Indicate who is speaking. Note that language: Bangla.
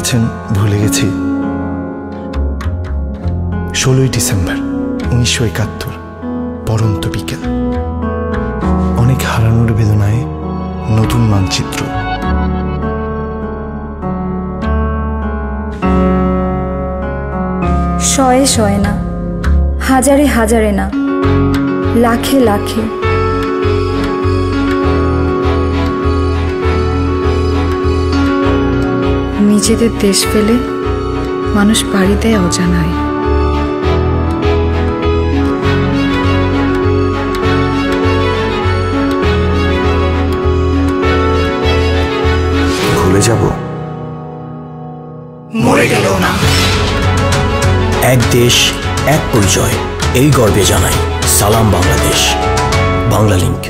Speaker 1: বলেছেন ভুলে গেছি। 16ই ডিসেম্বর 1971, পরন্ত বিকেল। অনেক হারানোর বেদনায় নতুন মানচিত্র।
Speaker 2: শয়ে শয়ে না, হাজারে হাজারে না, লাখে লাখে। নিজেদের দেশ ফেলে মানুষ পাড়ি দেয় অজানায়।
Speaker 1: ভুলে যাব, মরে গেল না।
Speaker 3: এক দেশ, এক পরিচয়, এই গর্বে জানাই সালাম বাংলাদেশ। বাংলা লিংক।